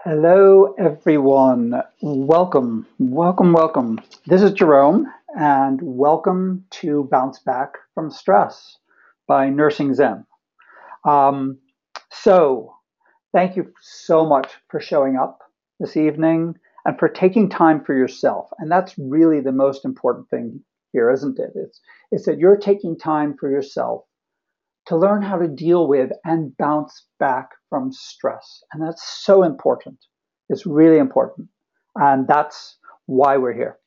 Hello, everyone. Welcome, welcome, welcome. This is Jerome, and welcome to Bounce Back from Stress by Nursing Zen. Um, so, thank you so much for showing up this evening and for taking time for yourself. And that's really the most important thing here, isn't it? It's that you're taking time for yourself to learn how to deal with and bounce back from stress. And that's so important. It's really important. And that's why we're here.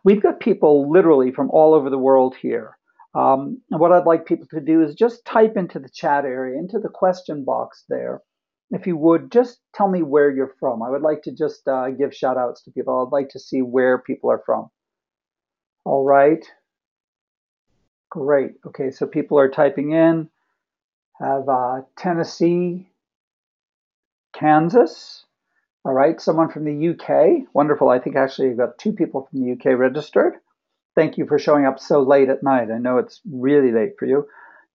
We've got people literally from all over the world here. And what I'd like people to do is just type into the chat area, into the question box there. If you would, just tell me where you're from. I would like to just give shout outs to people. I'd like to see where people are from. All right, great. Okay, so people are typing in. Have Tennessee, Kansas. All right, someone from the UK. Wonderful. I think actually you've got two people from the UK registered. Thank you for showing up so late at night. I know it's really late for you.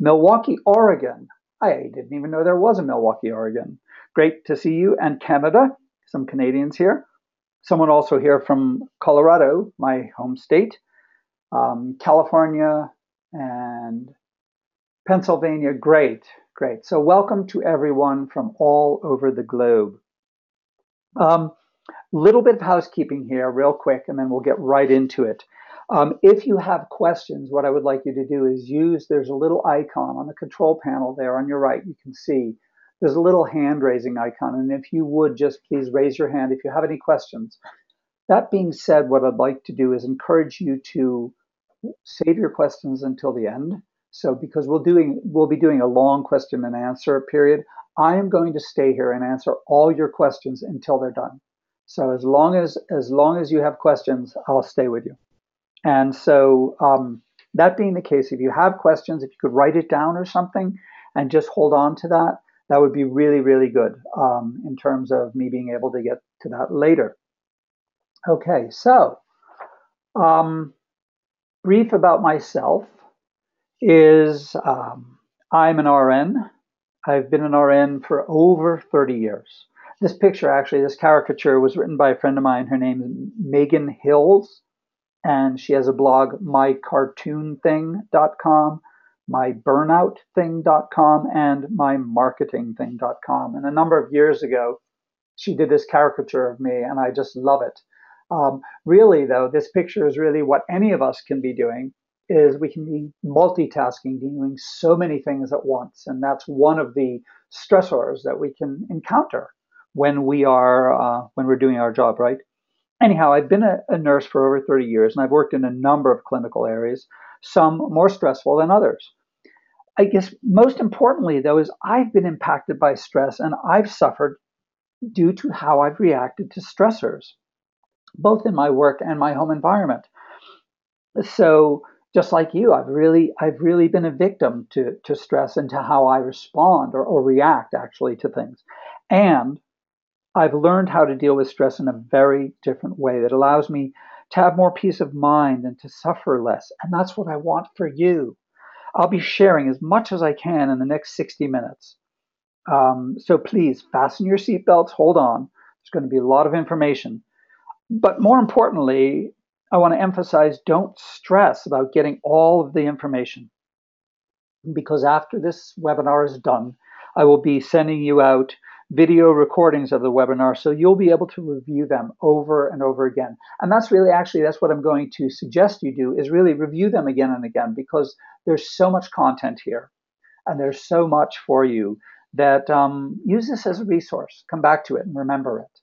Milwaukee, Oregon. I didn't even know there was a Milwaukee, Oregon. Great to see you. And Canada, some Canadians here. Someone also here from Colorado, my home state, California, and Pennsylvania. Great, great. So welcome to everyone from all over the globe. Um, Little bit of housekeeping here, real quick, and then we'll get right into it. If you have questions, what I would like you to do is there's a little icon on the control panel there on your right. You can see there's a little hand raising icon. And if you would just please raise your hand if you have any questions. That being said, what I'd like to do is encourage you to save your questions until the end. So because we'll be doing a long question and answer period, I am going to stay here and answer all your questions until they're done. So as long as you have questions, I'll stay with you. And so that being the case, if you have questions, if you could write it down or something and just hold on to that, that would be really, really good in terms of me being able to get to that later. Okay, so um, brief about myself is I'm an RN. I've been an RN for over 30 years. This picture, actually, this caricature was written by a friend of mine. Her name is Megan Hills, and she has a blog, mycartoonthing.com, myburnouthing.com, and mymarketingthing.com. And a number of years ago, she did this caricature of me, and I just love it. Really, though, this picture is really what any of us can be doing. Is we can be multitasking, doing so many things at once, and that's one of the stressors that we can encounter when we're doing our job, right? Anyhow, I've been a nurse for over 30 years, and I've worked in a number of clinical areas, some more stressful than others. I guess most importantly, though, is I've been impacted by stress, and I've suffered due to how I've reacted to stressors, both in my work and my home environment. So just like you, I've really been a victim to stress and to how I respond or react actually to things. And I've learned how to deal with stress in a very different way that allows me to have more peace of mind and to suffer less. And that's what I want for you. I'll be sharing as much as I can in the next 60 minutes. So please fasten your seatbelts, hold on. There's going to be a lot of information. But more importantly, I want to emphasize don't stress about getting all of the information because after this webinar is done, I will be sending you out video recordings of the webinar so you'll be able to review them over and over again. And that's what I'm going to suggest you do is really review them again and again because there's so much content here and there's so much for you that use this as a resource. Come back to it and remember it.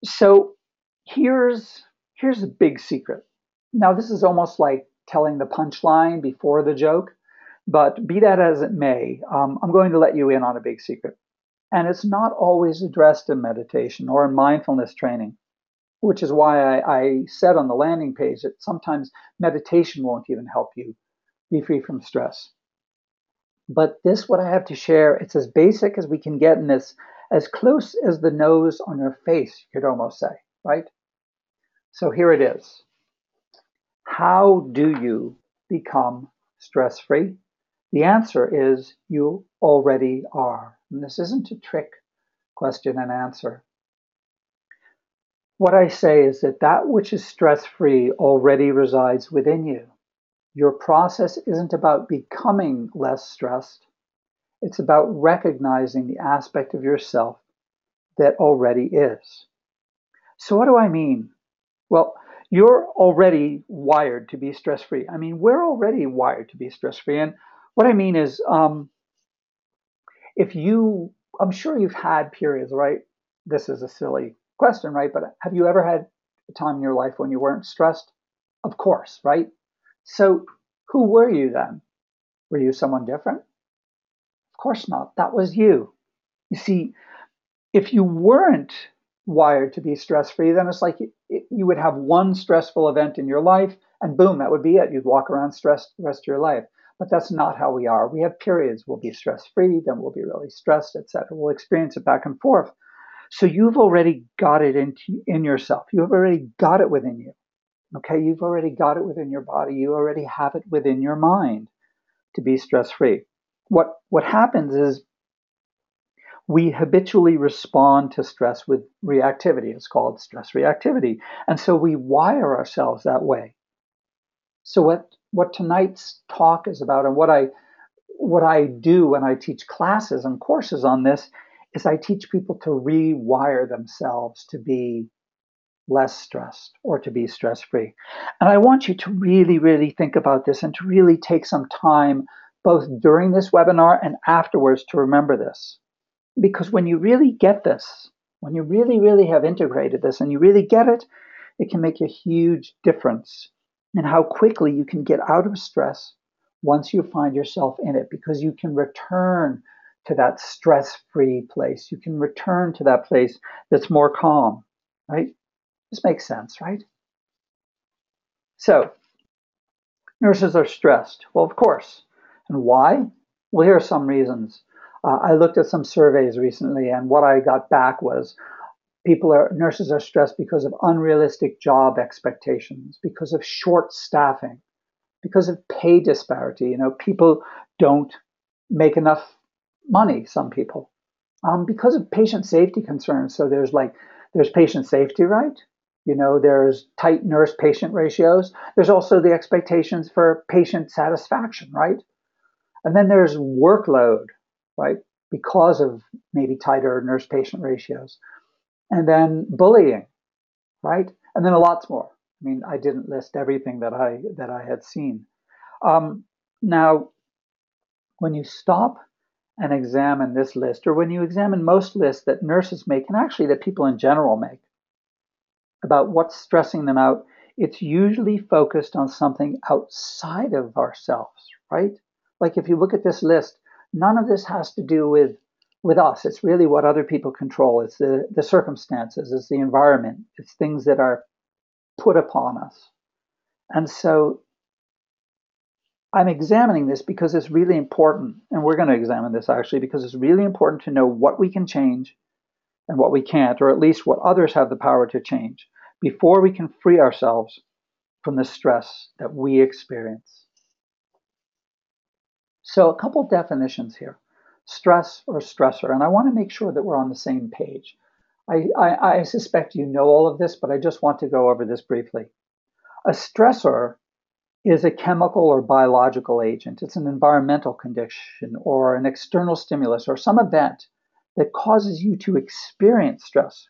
So here's a big secret. Now this is almost like telling the punchline before the joke, but be that as it may, I'm going to let you in on a big secret. And it's not always addressed in meditation or in mindfulness training, which is why I said on the landing page that sometimes meditation won't even help you be free from stress. But this, what I have to share, it's as basic as we can get in this, as close as the nose on your face, you could almost say, right? So here it is. How do you become stress free? The answer is you already are. And this isn't a trick. question and answer. What I say is that that which is stress-free already resides within you. Your process isn't about becoming less stressed. It's about recognizing the aspect of yourself that already is. So what do I mean? Well, you're already wired to be stress-free. I mean, we're already wired to be stress-free. And what I mean is, if you, I'm sure you've had periods, right? This is a silly question, right? But have you ever had a time in your life when you weren't stressed? Of course, right? So who were you then? Were you someone different? Of course not. That was you. You see, if you weren't wired to be stress free, then it's like you would have one stressful event in your life and boom, that would be it. You'd walk around stressed the rest of your life. But that's not how we are. We have periods. We'll be stress free, then we'll be really stressed, etc. We'll experience it back and forth. So you've already got it in yourself. You've already got it within you. Okay, you've already got it within your body. You already have it within your mind to be stress free. What happens is we habitually respond to stress with reactivity. It's called stress reactivity. And so we wire ourselves that way. So what tonight's talk is about, and what I do when I teach classes and courses on this, is I teach people to rewire themselves to be less stressed or to be stress free. And I want you to really, really think about this and to really take some time, both during this webinar and afterwards, to remember this. Because when you really get this, when you really, really have integrated this and you really get it, it can make a huge difference in how quickly you can get out of stress once you find yourself in it, because you can return to that stress-free place. You can return to that place that's more calm, right? This makes sense, right? So, nurses are stressed. Well, of course. And why? Well, here are some reasons. I looked at some surveys recently, and what I got back was nurses are stressed because of unrealistic job expectations, because of short staffing, because of pay disparity. You know, people don't make enough money, some people, because of patient safety concerns. So there's patient safety, right? You know, there's tight nurse-patient ratios. There's also the expectations for patient satisfaction, right? And then there's workload, right? Because of maybe tighter nurse-patient ratios. And then bullying, right? And then a lot more. I mean, I didn't list everything that I had seen. Now, when you stop and examine this list, or when you examine most lists that nurses make, and actually that people in general make, about what's stressing them out, it's usually focused on something outside of ourselves, right? Like if you look at this list, none of this has to do with us. It's really what other people control. It's the circumstances, it's the environment, it's things that are put upon us. And so I'm examining this because it's really important, and we're going to examine this actually because it's really important to know what we can change and what we can't, or at least what others have the power to change, before we can free ourselves from the stress that we experience. So a couple definitions here: stress or stressor, and I want to make sure that we're on the same page. I suspect you know all of this, but I just want to go over this briefly. A stressor is a chemical or biological agent. It's an environmental condition or an external stimulus or some event that causes you to experience stress.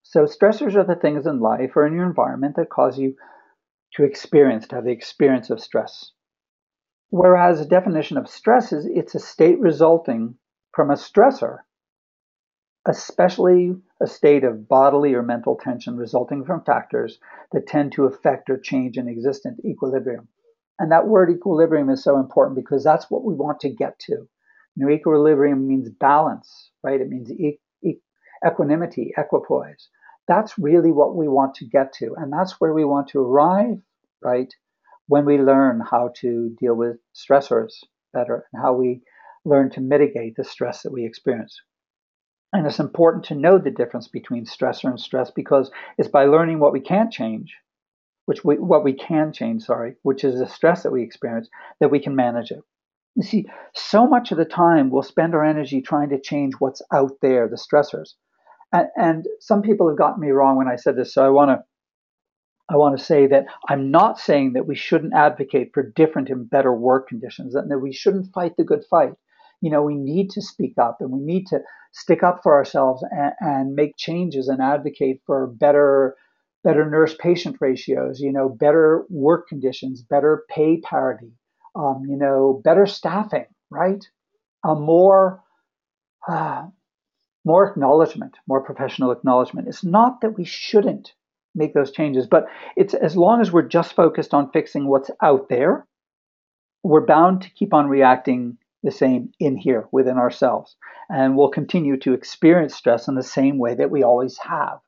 So stressors are the things in life or in your environment that cause you to have the experience of stress. Whereas the definition of stress is it's a state resulting from a stressor, especially a state of bodily or mental tension resulting from factors that tend to affect or change an existent equilibrium. And that word equilibrium is so important because that's what we want to get to. You know, equilibrium means balance, right? It means equanimity, equipoise. That's really what we want to get to. And that's where we want to arrive, right? When we learn how to deal with stressors better and how we learn to mitigate the stress that we experience. And it's important to know the difference between stressor and stress because it's by learning what we can't change, which is the stress that we experience, that we can manage it. You see, so much of the time we'll spend our energy trying to change what's out there, the stressors. And some people have gotten me wrong when I said this, so I want to say that I'm not saying that we shouldn't advocate for different and better work conditions, and that we shouldn't fight the good fight. We need to speak up, and we need to stick up for ourselves and make changes and advocate for better nurse patient ratios, better work conditions, better pay parity, better staffing, right? A uh, more acknowledgement, more professional acknowledgement. It's not that we shouldn't make those changes, but it's as long as we're just focused on fixing what's out there, we're bound to keep on reacting the same in here within ourselves. And we'll continue to experience stress in the same way that we always have.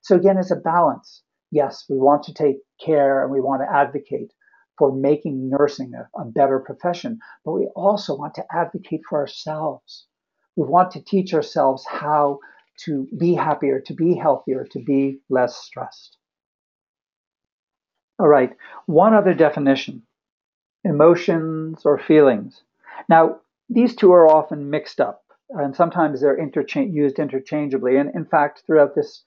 So again, it's a balance. Yes, we want to take care and we want to advocate for making nursing a better profession, but we also want to advocate for ourselves. We want to teach ourselves how to be happier, to be healthier, to be less stressed. All right, one other definition: emotions or feelings. Now, these two are often mixed up, and sometimes they're used interchangeably. And in fact, throughout this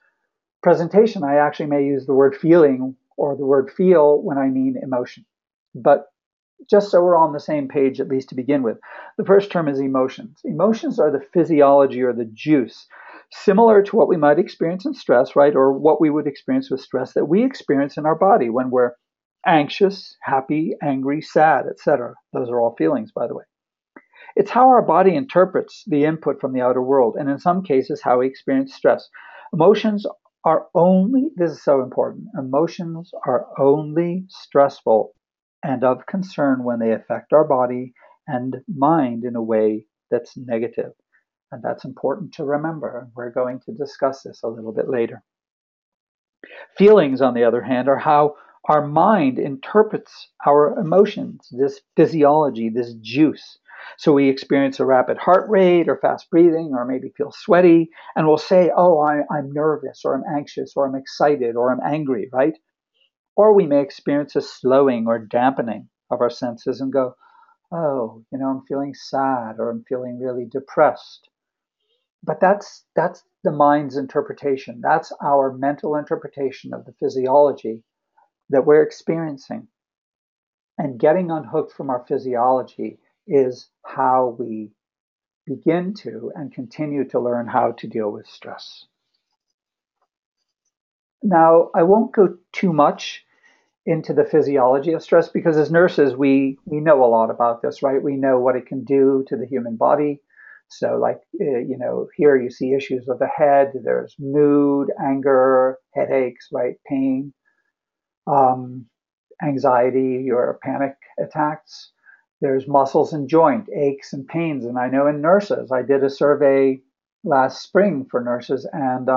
presentation, I actually may use the word feeling or the word feel when I mean emotion. But just so we're on the same page, at least to begin with, the first term is emotions. Emotions are the physiology or the juice, similar to what we might experience in stress, right? Or what we would experience with stress that we experience in our body when we're anxious, happy, angry, sad, etc. Those are all feelings, by the way. It's how our body interprets the input from the outer world, and in some cases, how we experience stress. Emotions are only, this is so important, emotions are only stressful and of concern when they affect our body and mind in a way that's negative. And that's important to remember. We're going to discuss this a little bit later. Feelings, on the other hand, are how our mind interprets our emotions, this physiology, this juice. So we experience a rapid heart rate or fast breathing or maybe feel sweaty, and we'll say, oh, I'm nervous or I'm anxious or I'm excited or I'm angry, right? Or we may experience a slowing or dampening of our senses and go, oh, I'm feeling sad or I'm feeling really depressed. But that's the mind's interpretation. That's our mental interpretation of the physiology that we're experiencing. And getting unhooked from our physiology is how we begin to and continue to learn how to deal with stress. Now, I won't go too much into the physiology of stress because as nurses, we know a lot about this, right? We know what it can do to the human body. So, like, here you see issues of the head, there's mood, anger, headaches, right? Pain, um, anxiety or panic attacks. There's muscles and joint aches and pains. And I know in nurses, I did a survey last spring for nurses, and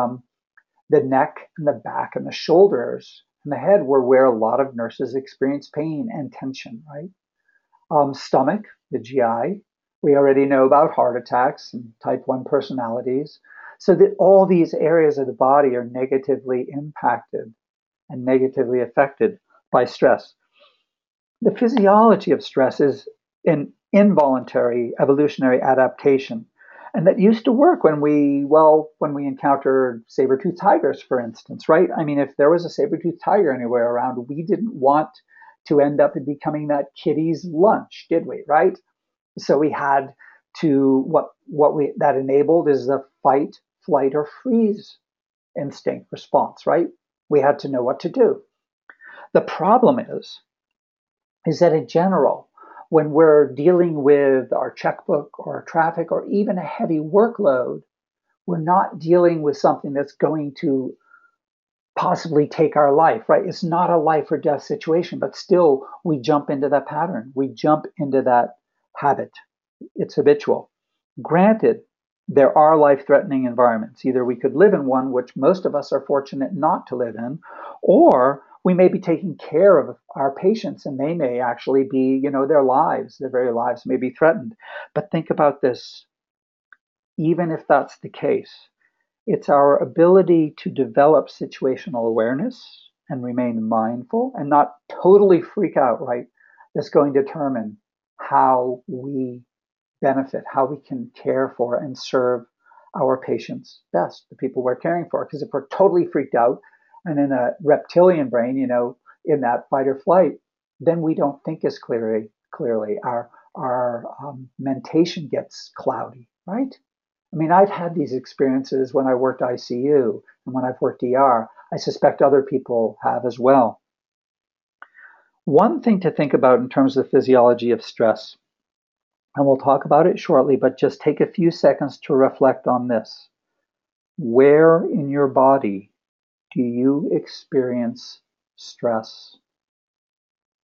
the neck and the back and the shoulders and the head were where a lot of nurses experience pain and tension, right? Stomach, the GI. We already know about heart attacks and type 1 personalities. So that all these areas of the body are negatively impacted and negatively affected by stress. The physiology of stress is an involuntary evolutionary adaptation. And that used to work when we encountered saber-toothed tigers, for instance, right? I mean, if there was a saber-toothed tiger anywhere around, we didn't want to end up becoming that kitty's lunch, did we, right? So we had to, that enabled is the fight, flight, or freeze instinct response, right? We had to know what to do. The problem is that in general, when we're dealing with our checkbook or traffic or even a heavy workload, we're not dealing with something that's going to possibly take our life, right? It's not a life or death situation, but still we jump into that pattern. We jump into that habit. It's habitual. Granted, there are life threatening environments. Either we could live in one, which most of us are fortunate not to live in, or we may be taking care of our patients and they may actually be, their very lives may be threatened. But think about this. Even if that's the case, it's our ability to develop situational awareness and remain mindful and not totally freak out, right? That's going to determine how we benefit, how we can care for and serve our patients best, the people we're caring for. Because if we're totally freaked out and in a reptilian brain, in that fight or flight, then we don't think as clearly. Our mentation gets cloudy, right? I mean, I've had these experiences when I worked ICU and when I've worked ER. I suspect other people have as well. One thing to think about in terms of the physiology of stress, and we'll talk about it shortly, but just take a few seconds to reflect on this. Where in your body do you experience stress?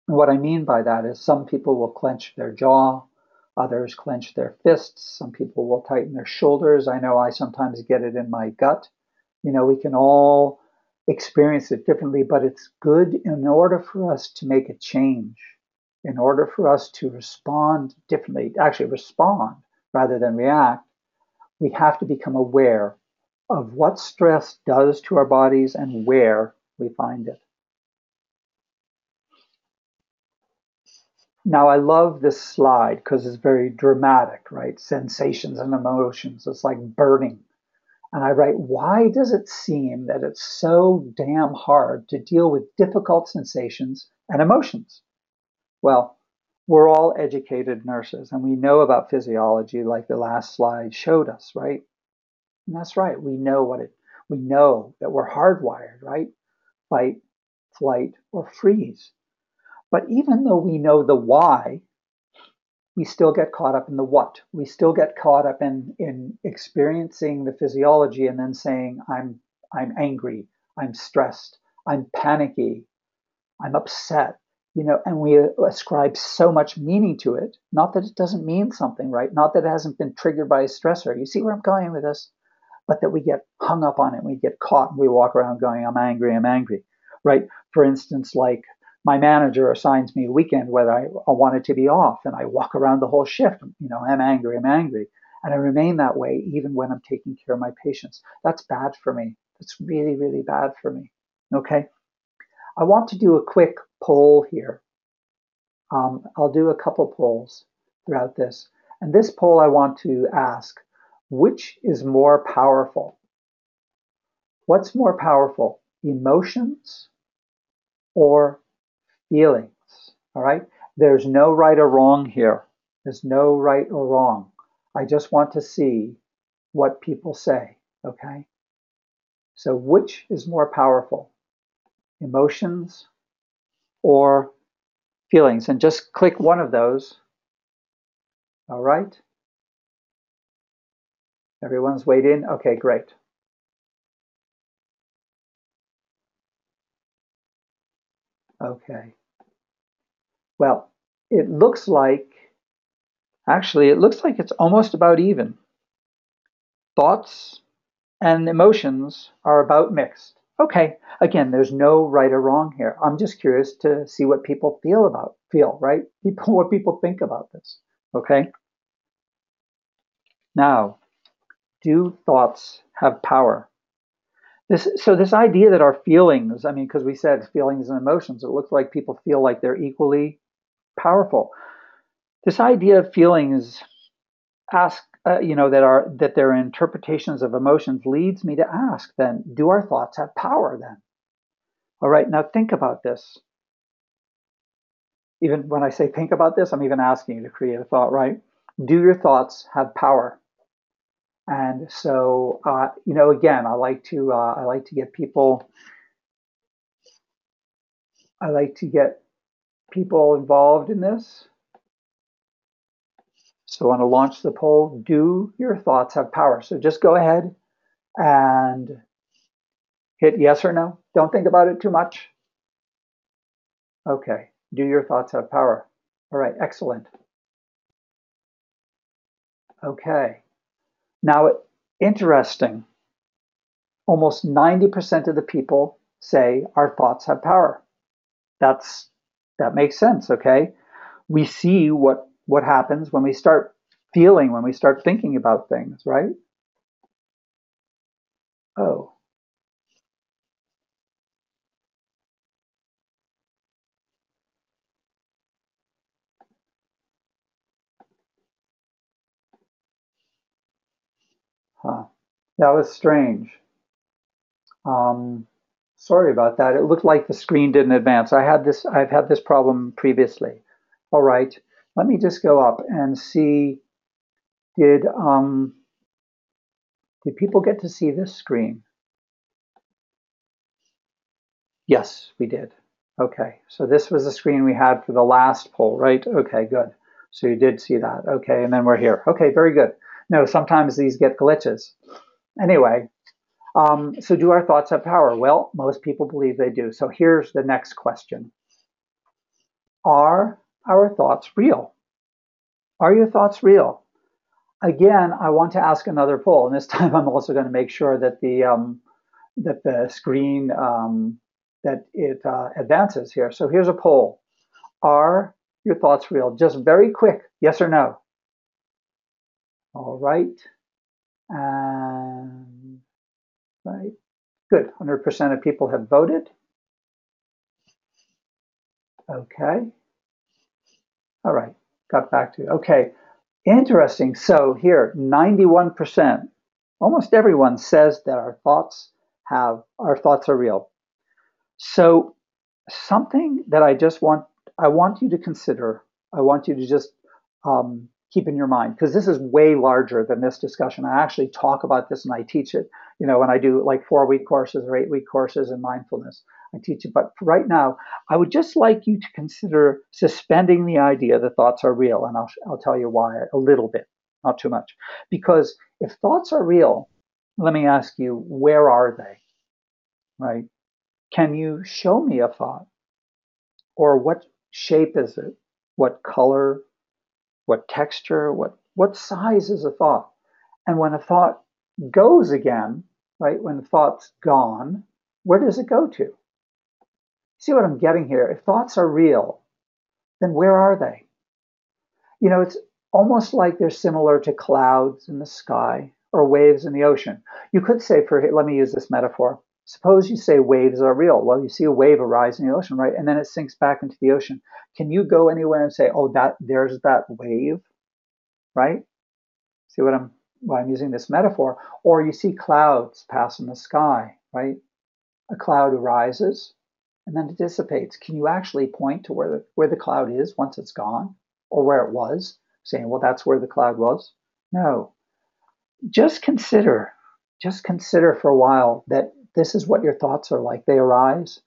And what I mean by that is some people will clench their jaw, others clench their fists, some people will tighten their shoulders. I know I sometimes get it in my gut. We can all experience it differently, but it's good in order for us to make a change, in order for us to respond differently, actually respond rather than react. We have to become aware of what stress does to our bodies and where we find it. Now, I love this slide because it's very dramatic, right? Sensations and emotions. It's like burning. And I write, why does it seem that it's so damn hard to deal with difficult sensations and emotions? Well, we're all educated nurses and we know about physiology like the last slide showed us, right? And that's right. We know that we're hardwired, right? Fight, flight, or freeze. But even though we know the why, we still get caught up in the what. We still get caught up in experiencing the physiology and then saying, I'm angry, I'm stressed, I'm panicky, I'm upset, and we ascribe so much meaning to it. Not that it doesn't mean something, right? Not that it hasn't been triggered by a stressor. You see where I'm going with this? But that we get hung up on it, we get caught, and we walk around going, I'm angry, right? For instance, like my manager assigns me a weekend whether I want it to be off, and I walk around the whole shift, I'm angry, and I remain that way even when I'm taking care of my patients. That's bad for me. That's really, really bad for me. Okay. I want to do a quick poll here. I'll do a couple polls throughout this. And this poll I want to ask, which is more powerful? What's more powerful, emotions or feelings? All right. There's no right or wrong here. There's no right or wrong. I just want to see what people say. Okay. So which is more powerful, emotions or feelings? And just click one of those. All right. Everyone's weighed in. Okay, great. Okay. Well, it looks like it's almost about even. Thoughts and emotions are about mixed. Okay, again, there's no right or wrong here. I'm just curious to see what people feel, right? What people think about this. Okay. Now, do thoughts have power? This idea that our feelings, I mean, because we said feelings and emotions, it looks like people feel like they're equally powerful. This idea of feelings that their interpretations of emotions leads me to ask then, do our thoughts have power then? All right, now think about this. Even when I say think about this, I'm even asking you to create a thought, right? Do your thoughts have power? And so, again, I like to get people involved in this. So I want to launch the poll. Do your thoughts have power? So just go ahead and hit yes or no. Don't think about it too much. Okay. Do your thoughts have power? All right. Excellent. Okay. Now, interesting. Almost 90% of the people say our thoughts have power. That makes sense. Okay. We see what happens when we start feeling, when we start thinking about things, right? Oh, Huh. That was strange. Um, Sorry about that. It looked like the screen didn't advance. I've had this problem previously. All right. Let me just go up and see, did um, did people get to see this screen? Yes, we did. Okay. So this was the screen we had for the last poll, right? Okay, good. So you did see that. Okay, and then we're here. Okay, very good. No, sometimes these get glitches. Anyway, so do our thoughts have power? Well, most people believe they do. So here's the next question. Are our thoughts real? Are your thoughts real? Again, I want to ask another poll, and this time I'm also going to make sure that the screen that it advances here. So here's a poll. Are your thoughts real? Just very quick, yes or no. All right. And right. Good. 100% of people have voted. Okay. All right. Got back to you. Okay. Interesting. So here, 91%, almost everyone says that our thoughts are real. So something that I want you to consider, I want you to just keep in your mind, because this is way larger than this discussion. I actually talk about this and I teach it, when I do like 4-week courses or 8-week courses in mindfulness, I teach it. But right now, I would just like you to consider suspending the idea that thoughts are real. And I'll tell you why a little bit, not too much. Because if thoughts are real, let me ask you, where are they, right? Can you show me a thought? Or what shape is it? What color? What texture? What size is a thought? And when a thought goes again, right? When the thought's gone, where does it go to? See what I'm getting here? If thoughts are real, then where are they? It's almost like they're similar to clouds in the sky or waves in the ocean. You could say, let me use this metaphor. Suppose you say waves are real. Well, you see a wave arise in the ocean, right? And then it sinks back into the ocean. Can you go anywhere and say, oh, there's that wave, right? See why I'm using this metaphor? Or you see clouds pass in the sky, right? A cloud arises and then it dissipates. Can you actually point to where the cloud is once it's gone, or where it was, saying, well, that's where the cloud was? No. Just consider for a while that this is what your thoughts are like. They arise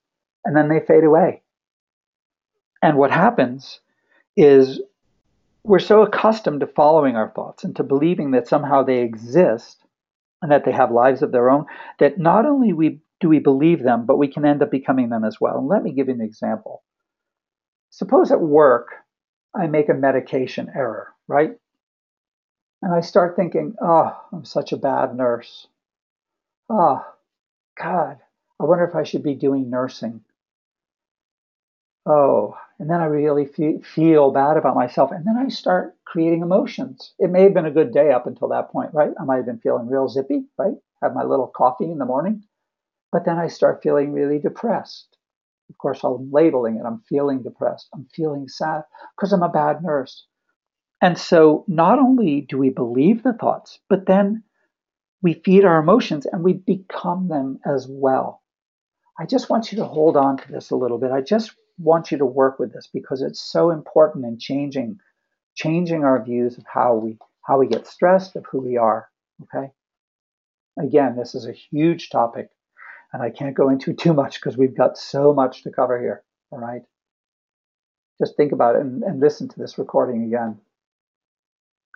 and then they fade away. And what happens is we're so accustomed to following our thoughts and to believing that somehow they exist and that they have lives of their own, that not only do we believe them, but we can end up becoming them as well. And let me give you an example. Suppose at work, I make a medication error, right? And I start thinking, oh, I'm such a bad nurse. Oh, God, I wonder if I should be doing nursing. Oh, and then I really feel bad about myself. And then I start creating emotions. It may have been a good day up until that point, right? I might have been feeling real zippy, right? Have my little coffee in the morning. But then I start feeling really depressed. Of course, I'm labeling it. I'm feeling depressed. I'm feeling sad because I'm a bad nurse. And so not only do we believe the thoughts, but then we feed our emotions and we become them as well. I just want you to hold on to this a little bit. I just want you to work with this because it's so important in changing our views of how we get stressed, of who we are. Okay. Again, this is a huge topic and I can't go into too much because we've got so much to cover here. All right. Just think about it and listen to this recording again.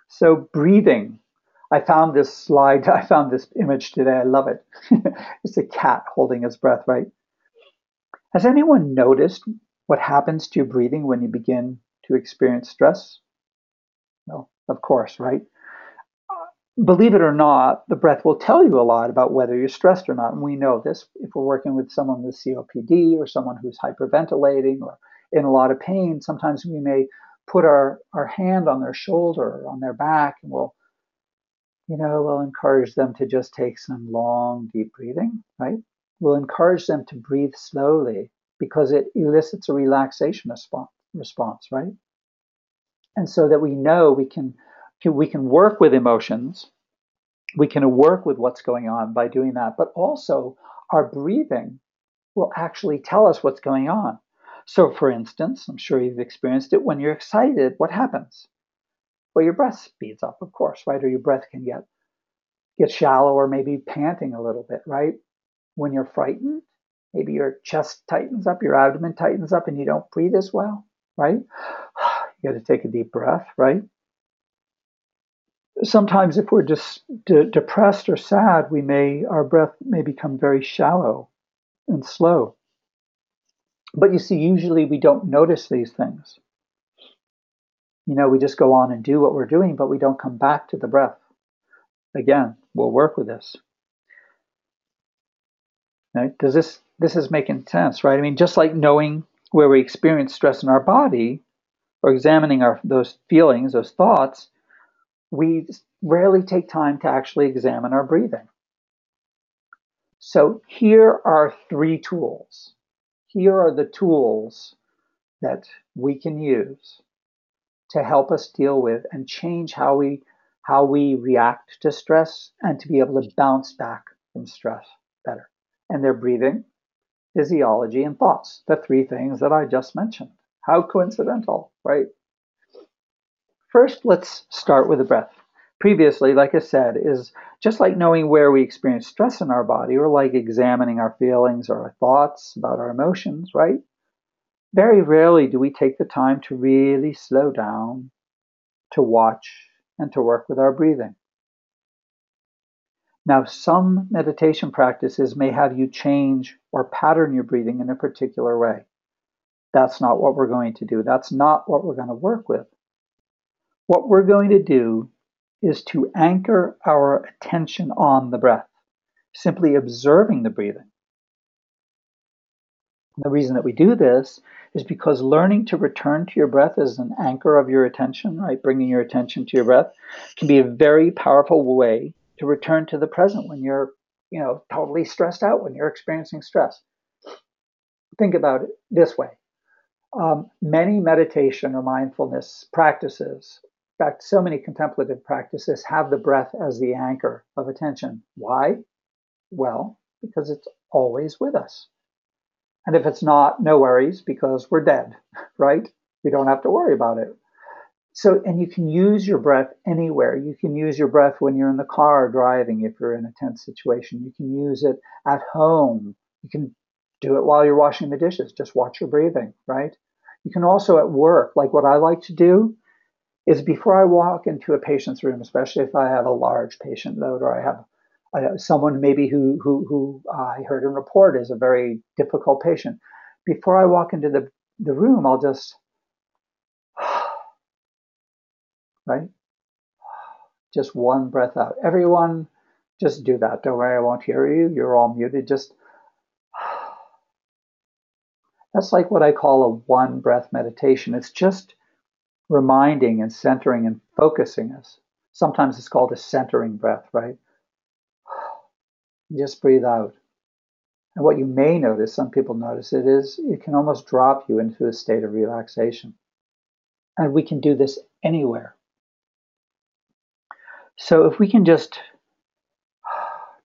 So breathing. I found this slide. I found this image today. I love it. It's a cat holding its breath, right? Has anyone noticed what happens to your breathing when you begin to experience stress? Well, of course, right? Believe it or not, the breath will tell you a lot about whether you're stressed or not. And we know this if we're working with someone with COPD or someone who's hyperventilating or in a lot of pain. Sometimes we may put our hand on their shoulder or on their back and we'll encourage them to just take some long, deep breathing, right? We'll encourage them to breathe slowly because it elicits a relaxation response, right? And so that we know we can work with emotions We can work with what's going on by doing that, but also our breathing will actually tell us what's going on. So, for instance, I'm sure you've experienced it when you're excited, what happens? Well, your breath speeds up, of course, right? Or your breath can get shallow or maybe panting a little bit, right? When you're frightened, maybe your chest tightens up, your abdomen tightens up, and you don't breathe as well, right? You got to take a deep breath, right? Sometimes if we're just depressed or sad, our breath may become very shallow and slow. But you see, usually we don't notice these things. We just go on and do what we're doing, but we don't come back to the breath. Again, we'll work with this. Right? This is making sense, right? I mean, just like knowing where we experience stress in our body or examining those feelings, those thoughts, we rarely take time to actually examine our breathing. So here are 3 tools. Here are the tools that we can use to help us deal with and change how we react to stress and to be able to bounce back from stress better. And they're breathing, physiology, and thoughts, the 3 things that I just mentioned. How coincidental, right? First, let's start with the breath. Previously, like I said, is just like knowing where we experience stress in our body, or like examining our feelings or our thoughts about our emotions, right? Very rarely do we take the time to really slow down, to watch, and to work with our breathing. Now, some meditation practices may have you change or pattern your breathing in a particular way. That's not what we're going to do. That's not what we're going to work with. What we're going to do is to anchor our attention on the breath, simply observing the breathing. The reason that we do this is because learning to return to your breath as an anchor of your attention, right, bringing your attention to your breath, can be a very powerful way to return to the present when you're, totally stressed out, when you're experiencing stress. Think about it this way. Many meditation or mindfulness practices, in fact, so many contemplative practices have the breath as the anchor of attention. Why? Well, because it's always with us. And if it's not, no worries, because we're dead, right? We don't have to worry about it. So, and you can use your breath anywhere. You can use your breath when you're in the car driving, if you're in a tense situation. You can use it at home. You can do it while you're washing the dishes. Just watch your breathing, right? You can also at work, like what I like to do is before I walk into a patient's room, especially if I have a large patient load or I have someone maybe who I heard in report is a very difficult patient. Before I walk into the room, I'll just, right? Just one breath out. Everyone, just do that. Don't worry, I won't hear you. You're all muted. Just, that's like what I call a one breath meditation. It's just reminding and centering and focusing us. Sometimes it's called a centering breath, right? Just breathe out. And what you may notice, some people notice it, is it can almost drop you into a state of relaxation. And we can do this anywhere. So if we can just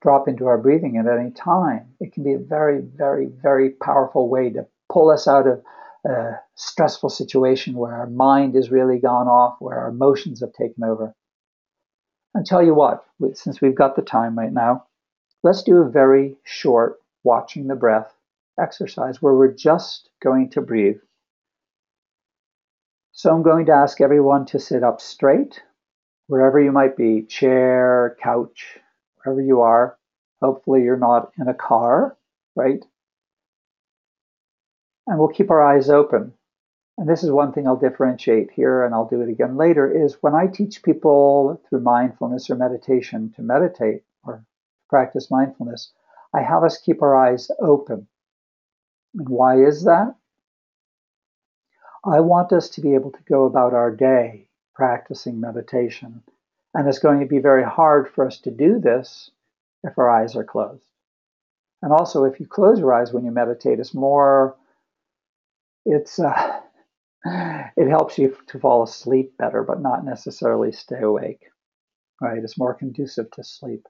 drop into our breathing at any time, it can be a very, very, very powerful way to pull us out of a stressful situation where our mind has really gone off, where our emotions have taken over. And tell you what, since we've got the time right now, let's do a very short watching the breath exercise where we're just going to breathe. So I'm going to ask everyone to sit up straight, wherever you might be, chair, couch, wherever you are. Hopefully you're not in a car, right? And we'll keep our eyes open. And this is one thing I'll differentiate here, and I'll do it again later, is when I teach people through mindfulness or meditation to meditate or practice mindfulness, I have us keep our eyes open. And why is that? I want us to be able to go about our day practicing meditation. And it's going to be very hard for us to do this if our eyes are closed. And also, if you close your eyes when you meditate, it helps you to fall asleep better, but not necessarily stay awake. right? It's more conducive to sleep.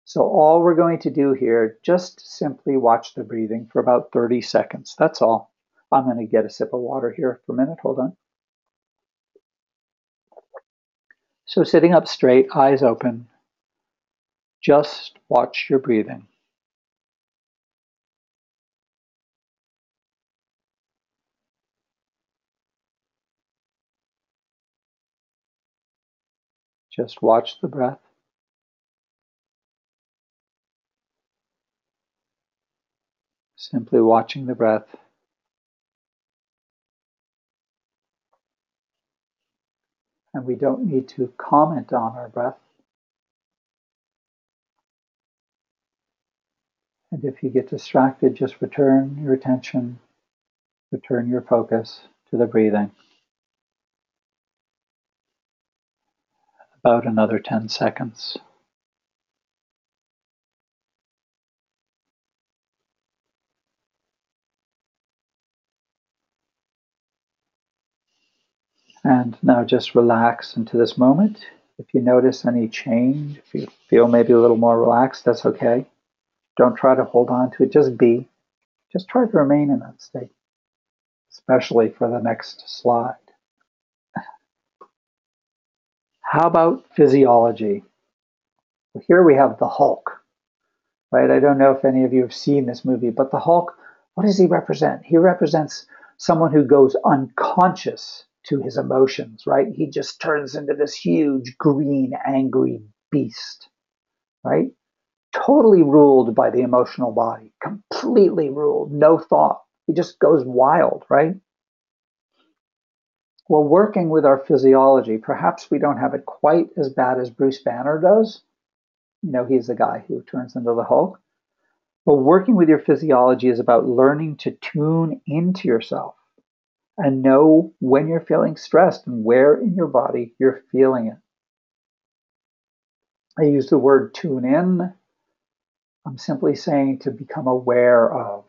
So all we're going to do here, just simply watch the breathing for about 30 seconds. That's all. I'm going to get a sip of water here for a minute. Hold on. So sitting up straight, eyes open, just watch your breathing. Just watch the breath. Simply watching the breath. And we don't need to comment on our breath. And if you get distracted, just return your attention, return your focus to the breathing. About another 10 seconds. And now just relax into this moment. If you notice any change, if you feel maybe a little more relaxed, that's okay. Don't try to hold on to it, just be. Just try to remain in that state, especially for the next slide. How about physiology? Well, here we have the Hulk, right? I don't know if any of you have seen this movie, but the Hulk, what does he represent? He represents someone who goes unconscious to his emotions, right? He just turns into this huge, green, angry beast, right? Totally ruled by the emotional body, completely ruled, no thought. He just goes wild, right? Well, working with our physiology, perhaps we don't have it quite as bad as Bruce Banner does. You know, he's the guy who turns into the Hulk. But working with your physiology is about learning to tune into yourself and know when you're feeling stressed and where in your body you're feeling it. I use the word tune in. I'm simply saying to become aware of,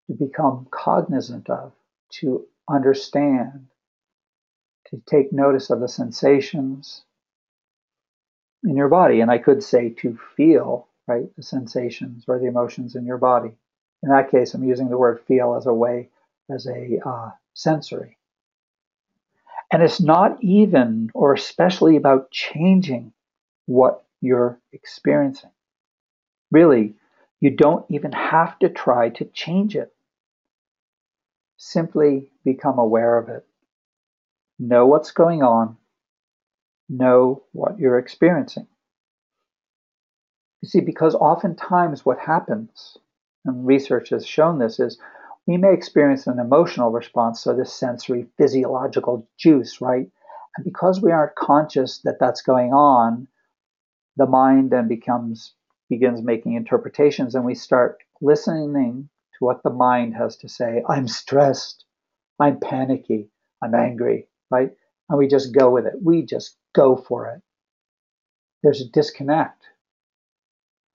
to become cognizant of, to understand, to take notice of the sensations in your body. And I could say to feel, right, the sensations or the emotions in your body. In that case, I'm using the word feel as a way, as a sensory. And it's not even or especially about changing what you're experiencing. Really, you don't even have to try to change it. Simply become aware of it. Know what's going on. Know what you're experiencing. You see, because oftentimes what happens, and research has shown this, is we may experience an emotional response, so this sensory physiological juice, right? And because we aren't conscious that that's going on, the mind then begins making interpretations, and we start listening to what the mind has to say. I'm stressed, I'm panicky, I'm angry, right? And we just go with it. We just go for it. There's a disconnect,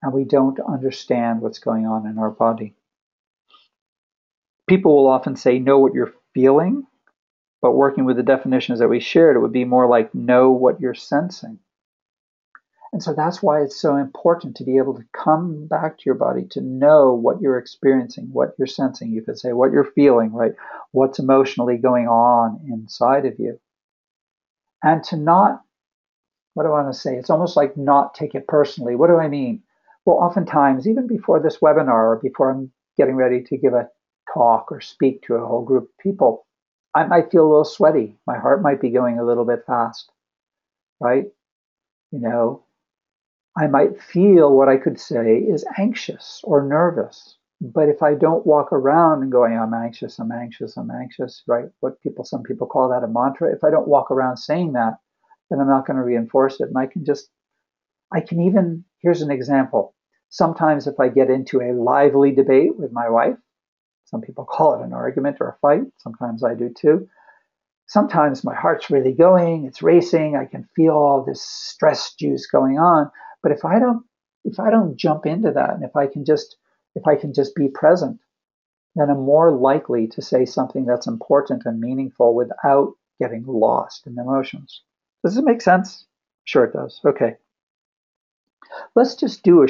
and we don't understand what's going on in our body. People will often say, know what you're feeling, but working with the definitions that we shared, it would be more like know what you're sensing. And so that's why it's so important to be able to come back to your body, to know what you're experiencing, what you're sensing. You could say what you're feeling, right? What's emotionally going on inside of you. And to not, what do I want to say? It's almost like not take it personally. What do I mean? Well, oftentimes, even before this webinar or before I'm getting ready to give a talk or speak to a whole group of people, I might feel a little sweaty. My heart might be going a little bit fast, right? You know, I might feel what I could say is anxious or nervous. But if I don't walk around and going, I'm anxious, I'm anxious, I'm anxious, right? Some people call that a mantra. If I don't walk around saying that, then I'm not going to reinforce it. And I can even, here's an example. Sometimes if I get into a lively debate with my wife, some people call it an argument or a fight. Sometimes I do too. Sometimes my heart's really going, it's racing. I can feel all this stress juice going on. But if I don't jump into that, and if I can just be present, then I'm more likely to say something that's important and meaningful without getting lost in emotions. Does it make sense? Sure it does. Okay. Let's just do a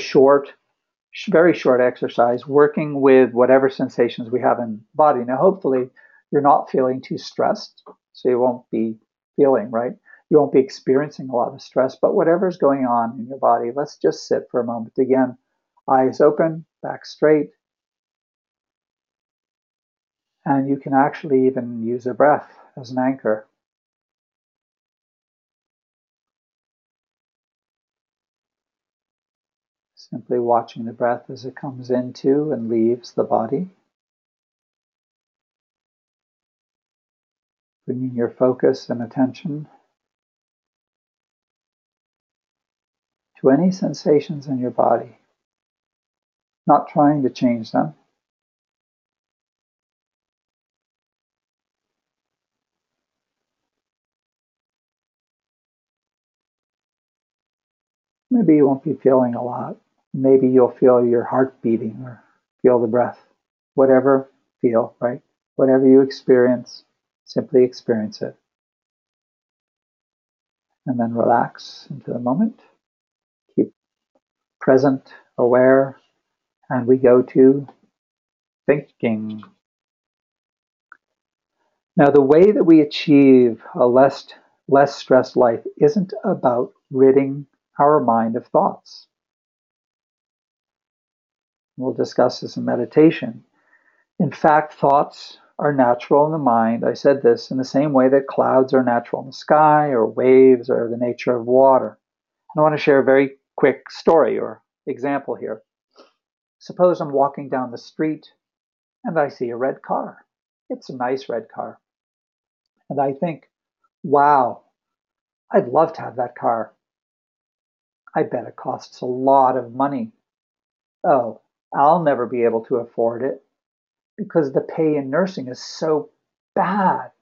very short exercise working with whatever sensations we have in the body. Now, hopefully, you're not feeling too stressed, so you won't be feeling, right? You won't be experiencing a lot of stress, but whatever's going on in your body, let's just sit for a moment. Again, eyes open, back straight, and you can actually even use a breath as an anchor. Simply watching the breath as it comes into and leaves the body. Bringing your focus and attention to any sensations in your body, not trying to change them. Maybe you won't be feeling a lot. Maybe you'll feel your heart beating or feel the breath. Whatever feel, right? Whatever you experience, simply experience it. And then relax into the moment. Keep present, aware, and we go to thinking. Now, the way that we achieve a less stressed life isn't about ridding our mind of thoughts. We'll discuss this in meditation. In fact, thoughts are natural in the mind. I said this in the same way that clouds are natural in the sky, or waves are the nature of water. I want to share a very quick story or example here. Suppose I'm walking down the street and I see a red car. It's a nice red car. And I think, wow, I'd love to have that car. I bet it costs a lot of money. Oh, I'll never be able to afford it because the pay in nursing is so bad.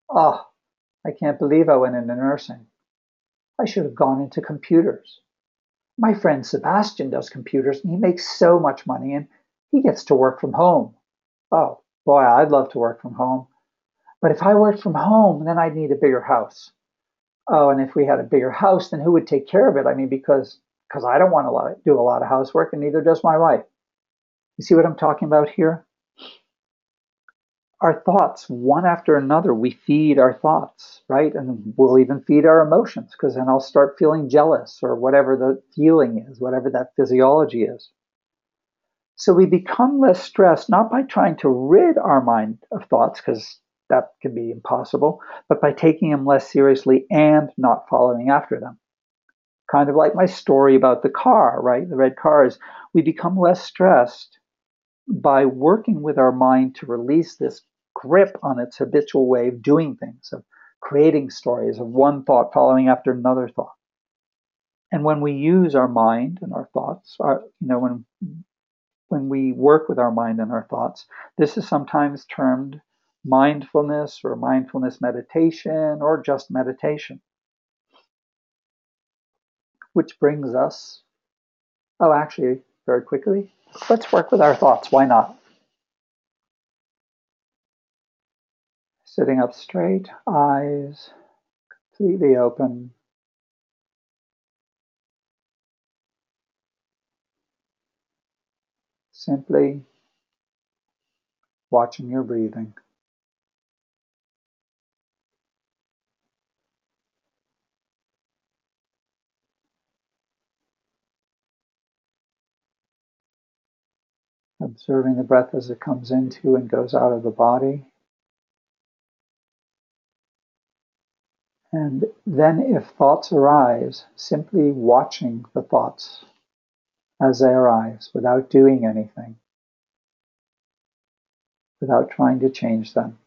Oh, I can't believe I went into nursing. I should have gone into computers. My friend Sebastian does computers and he makes so much money and he gets to work from home. Oh, boy, I'd love to work from home. But if I worked from home, then I'd need a bigger house. Oh, and if we had a bigger house, then who would take care of it? I mean, because I don't want to do a lot of housework and neither does my wife. You see what I'm talking about here? Our thoughts, one after another, we feed our thoughts, right? And we'll even feed our emotions because then I'll start feeling jealous or whatever the feeling is, whatever that physiology is. So we become less stressed, not by trying to rid our mind of thoughts, because that can be impossible, but by taking them less seriously and not following after them. Kind of like my story about the car, right? The red cars. We become less stressed by working with our mind to release this grip on its habitual way of doing things, of creating stories, of one thought following after another thought. And when we use our mind and our thoughts, when we work with our mind and our thoughts, this is sometimes termed mindfulness or mindfulness meditation or just meditation. Which brings us, oh, actually, very quickly, let's work with our thoughts. Why not? Sitting up straight, eyes completely open. Simply watching your breathing. Observing the breath as it comes into and goes out of the body. And then if thoughts arise, simply watching the thoughts as they arise without doing anything, without trying to change them.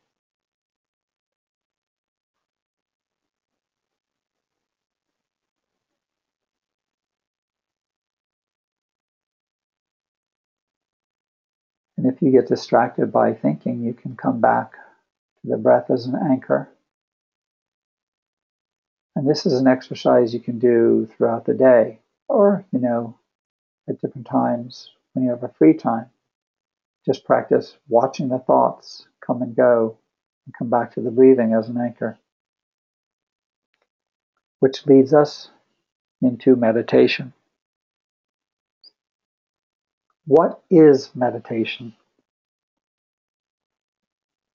And if you get distracted by thinking, you can come back to the breath as an anchor. And this is an exercise you can do throughout the day or, at different times when you have a free time. Just practice watching the thoughts come and go and come back to the breathing as an anchor. Which leads us into meditation. What is meditation?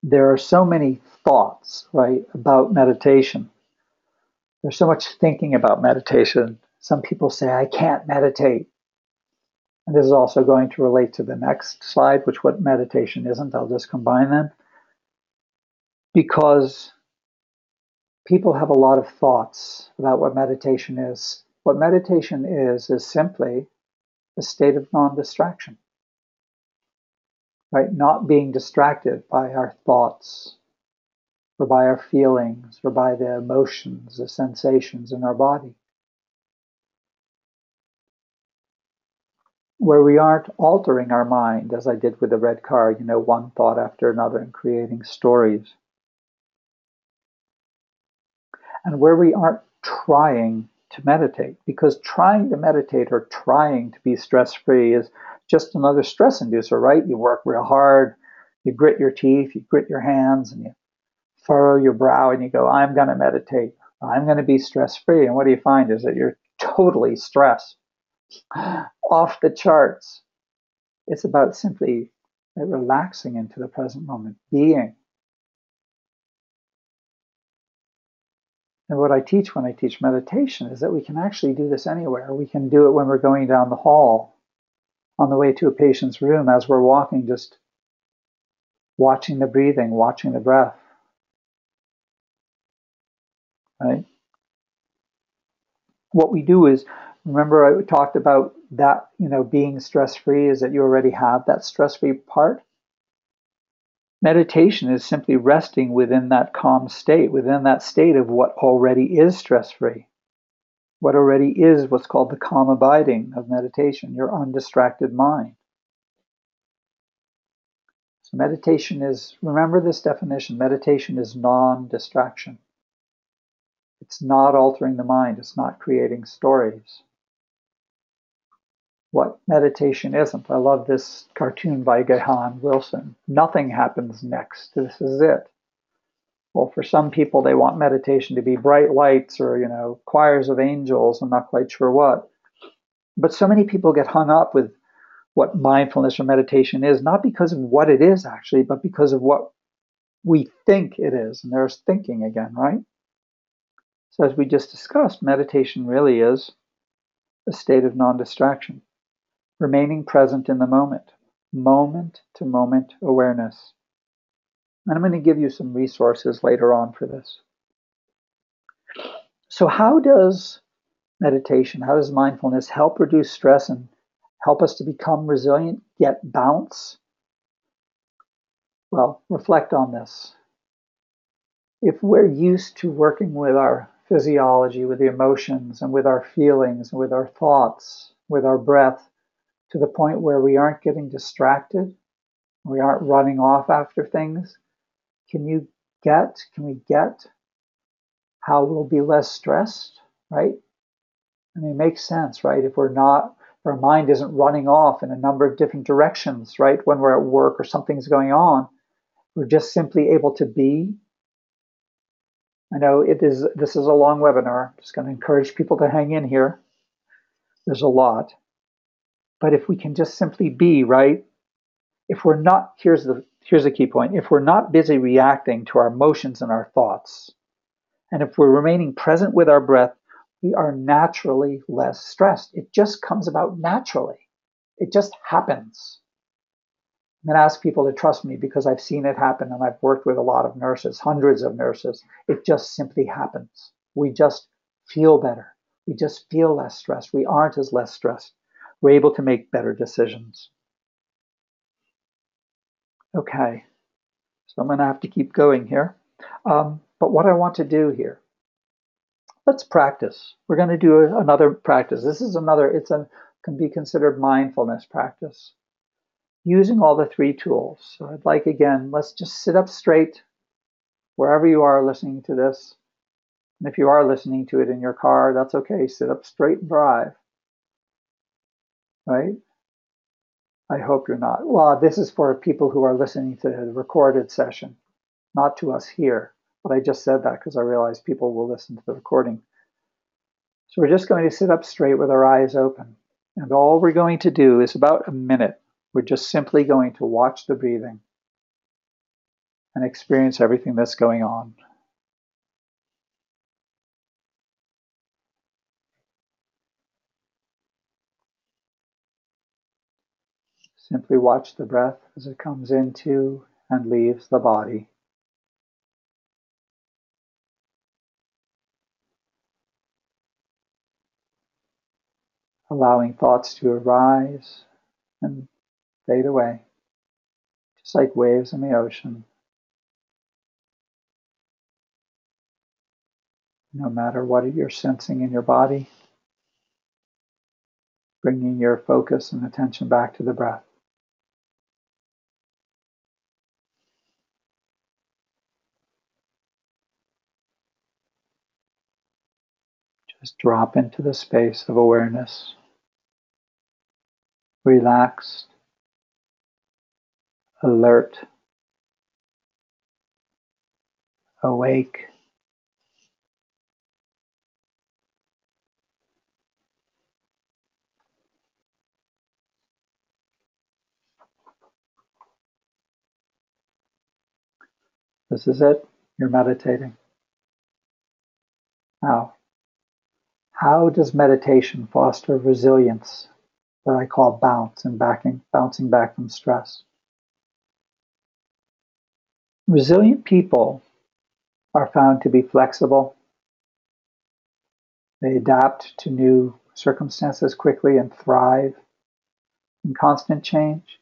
There are so many thoughts, right, about meditation. There's so much thinking about meditation. Some people say, I can't meditate. And this is also going to relate to the next slide, which what meditation isn't. I'll just combine them. Because people have a lot of thoughts about what meditation is. What meditation is simply a state of non-distraction, right? Not being distracted by our thoughts or by our feelings or by the emotions, the sensations in our body. Where we aren't altering our mind, as I did with the red card, one thought after another and creating stories. And where we aren't trying to meditate, because trying to meditate or trying to be stress-free is just another stress inducer, right? You work real hard, you grit your teeth, you grit your hands, and you furrow your brow, and you go, I'm going to meditate. I'm going to be stress-free. And what do you find is that you're totally stressed, off the charts. It's about simply relaxing into the present moment, being. And what I teach when I teach meditation is that we can actually do this anywhere. We can do it when we're going down the hall, on the way to a patient's room, as we're walking, just watching the breathing, watching the breath. Right? What we do is, remember I talked about that, being stress-free is that you already have that stress-free part. Meditation is simply resting within that calm state, within that state of what already is stress-free. What already is what's called the calm abiding of meditation, your undistracted mind. So meditation is, remember this definition, meditation is non-distraction. It's not altering the mind, it's not creating stories. What meditation isn't, I love this cartoon by Gahan Wilson, nothing happens next, this is it. Well, for some people, they want meditation to be bright lights or, choirs of angels. I'm not quite sure what. But so many people get hung up with what mindfulness or meditation is, not because of what it is actually, but because of what we think it is. And there's thinking again, right? So as we just discussed, meditation really is a state of non-distraction, remaining present in the moment to moment awareness. And I'm going to give you some resources later on for this. So how does meditation, how does mindfulness help reduce stress and help us to become resilient, yet balance? Well, reflect on this. If we're used to working with our physiology, with the emotions, and with our feelings, and with our thoughts, with our breath, to the point where we aren't getting distracted, we aren't running off after things, can we get how we'll be less stressed, right? I mean, it makes sense, right? If our mind isn't running off in a number of different directions, right? When we're at work or something's going on, we're just simply able to be. I know this is a long webinar. I'm just going to encourage people to hang in here. There's a lot. But if we can just simply be, right? If we're not, here's the key point. If we're not busy reacting to our emotions and our thoughts, and if we're remaining present with our breath, we are naturally less stressed. It just comes about naturally. It just happens. I'm going to ask people to trust me because I've seen it happen and I've worked with a lot of nurses, hundreds of nurses. It just simply happens. We just feel better. We just feel less stressed. We aren't as less stressed. We're able to make better decisions. Okay, so I'm going to have to keep going here. But what I want to do here, let's practice. We're going to do another practice. This is can be considered mindfulness practice, using all the three tools. So I'd like, again, let's just sit up straight wherever you are listening to this. And if you are listening to it in your car, that's okay. Sit up straight and drive, right? I hope you're not. Well, this is for people who are listening to the recorded session, not to us here. But I just said that because I realize people will listen to the recording. So we're just going to sit up straight with our eyes open. And all we're going to do is about a minute. We're just simply going to watch the breathing and experience everything that's going on. Simply watch the breath as it comes into and leaves the body. Allowing thoughts to arise and fade away, just like waves in the ocean. No matter what you're sensing in your body, bringing your focus and attention back to the breath. Just drop into the space of awareness, relaxed, alert, awake. This is it. You're meditating. Now, how does meditation foster resilience that I call bouncing back from stress? Resilient people are found to be flexible. They adapt to new circumstances quickly and thrive in constant change.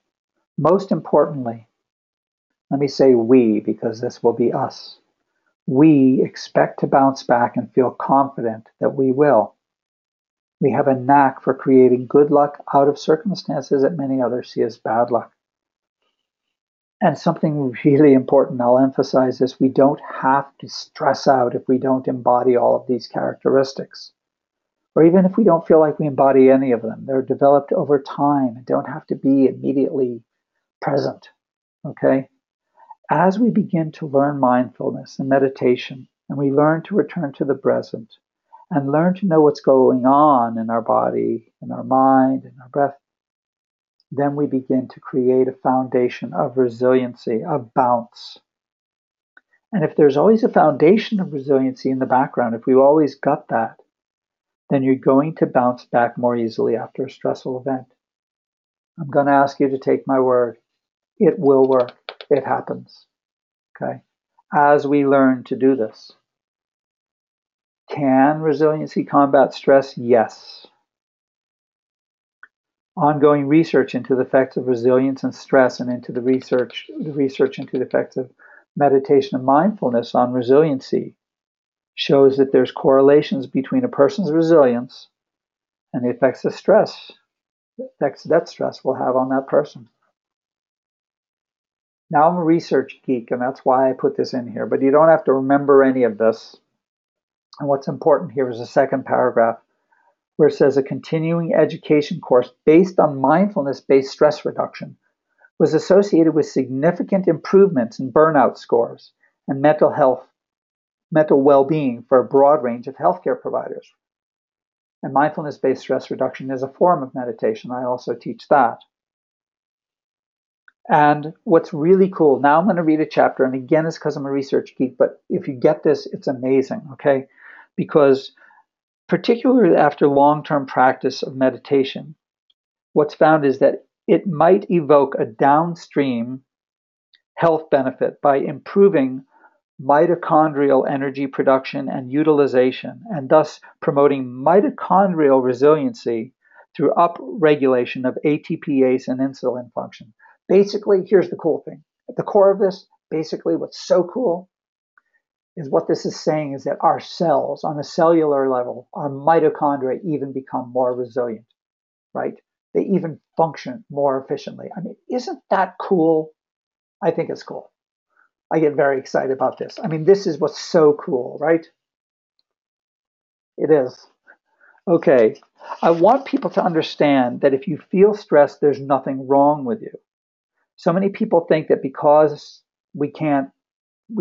Most importantly, let me say we, because this will be us. We expect to bounce back and feel confident that we will. We have a knack for creating good luck out of circumstances that many others see as bad luck. And something really important, I'll emphasize this, we don't have to stress out if we don't embody all of these characteristics. Or even if we don't feel like we embody any of them. They're developed over time and don't have to be immediately present. Okay? As we begin to learn mindfulness and meditation, and we learn to return to the present, and learn to know what's going on in our body, in our mind, in our breath, then we begin to create a foundation of resiliency, of bounce. And if there's always a foundation of resiliency in the background, if we've always got that, then you're going to bounce back more easily after a stressful event. I'm going to ask you to take my word. It will work. It happens. Okay? As we learn to do this. Can resiliency combat stress? Yes. Ongoing research into the effects of resilience and stress, and into the research into the effects of meditation and mindfulness on resiliency, shows that there's correlations between a person's resilience and the effects of stress, the effects that stress will have on that person. Now, I'm a research geek, and that's why I put this in here, but you don't have to remember any of this. And what's important here is the second paragraph, where it says a continuing education course based on mindfulness-based stress reduction was associated with significant improvements in burnout scores and mental well-being for a broad range of healthcare providers. And mindfulness-based stress reduction is a form of meditation. I also teach that. And what's really cool, now I'm going to read a chapter, and again, it's because I'm a research geek, but if you get this, it's amazing, okay? Because particularly after long-term practice of meditation, what's found is that it might evoke a downstream health benefit by improving mitochondrial energy production and utilization, and thus promoting mitochondrial resiliency through upregulation of ATPase and insulin function. Basically, here's the cool thing. At the core of this, basically what's so cool is what this is saying is that our cells, on a cellular level, our mitochondria even become more resilient, right? They even function more efficiently. I mean, isn't that cool? I think it's cool. I get very excited about this. I mean, this is what's so cool, right? It is. Okay. I want people to understand that if you feel stressed, there's nothing wrong with you. So many people think that because we